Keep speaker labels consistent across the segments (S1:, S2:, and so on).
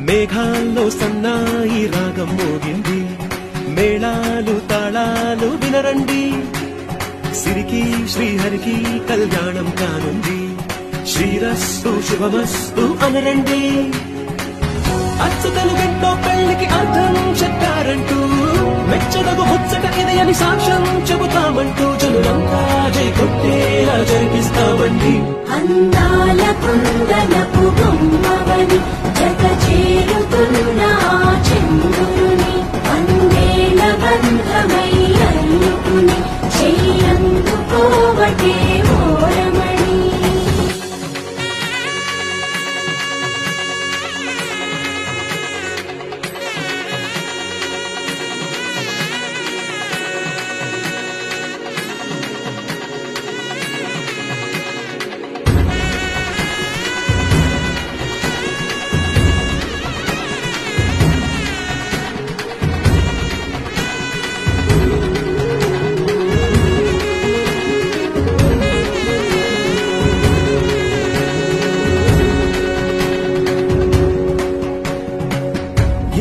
S1: మేఘాల్లో సన్నాయి రాగం మోగింది, మేళాలు తాళాలు వినరండి, సిరికి శ్రీహరికి కళ్యాణం కానుంది, శ్రీరస్తు శుభమస్తు అనరండి. అచ్చతలు గంటో పెళ్లికి అర్థం చెప్పారంటూ, మెచ్చదగు ముచ్చట ఇది అని సాక్ష్యం చెబుతామంటూ, జనులంతా జై కొట్టేలా జరిపిస్తామండి.
S2: అందాల కుందనపు బొమ్మవని జగ చేరుతున్న చంద్రుని, వందేల బంధమై అల్లుకుని చెయ్యందుకోవటే ఓరమణి.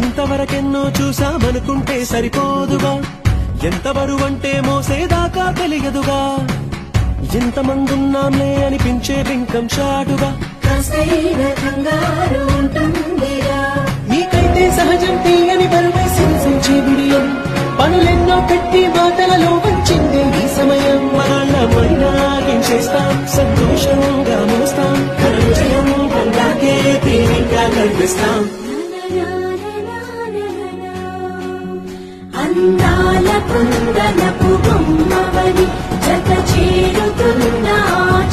S1: ఇంతవరకెన్నో చూసామనుకుంటే సరిపోదుగా, ఎంత బరువంటే మోసేదాకా తెలియదుగా, ఎంతమందున్నాంలే అనిపించే బింకం చాటుగా,
S2: కాస్తైన కంగారు ఉంటుందిరా,
S1: మీకైతే సహజం తీయని బరువై సించే బిడియం, పనులెన్నో పెట్టి మాటలలో వంచిందే ఈ సమయం. మనాళ్ళమైనా ఏం చేస్తాం, సంతోషంగా మోస్తాం, ఘన విజయం గంగాకే తీరిగ్గా కనిపిస్తాం.
S2: అందాల కుందనపు బొమ్మవని జగ చేరుతున్న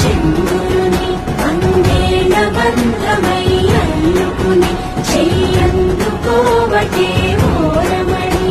S2: చంద్రుని, వందేల బంధమై అల్లుకుని చెయ్యందుకోవటే ఓరమణి.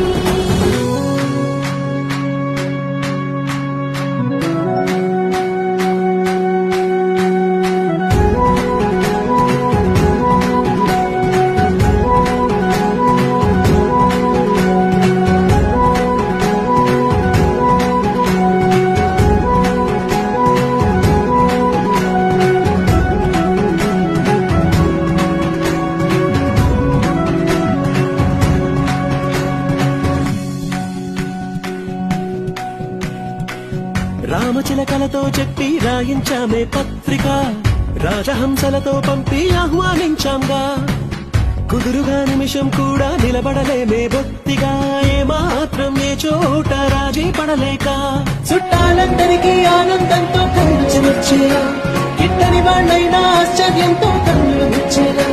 S1: రామచిలకలతో చెప్పి రాయించామే పత్రిక, రాజహంసలతో పంపి ఆహ్వానించాంగా, కుదురుగా నిమిషం కూడా నిలబడలేమే బొత్తిగా, ఏమాత్రం ఏ చోట రాజీ పడలేక, చుట్టాలందరికీ ఆనందంతో కళ్ళు చెమర్చేలా, ఇట్టని వాళ్ళైనా ఆశ్చర్యంతో కళ్ళు వచ్చేలా,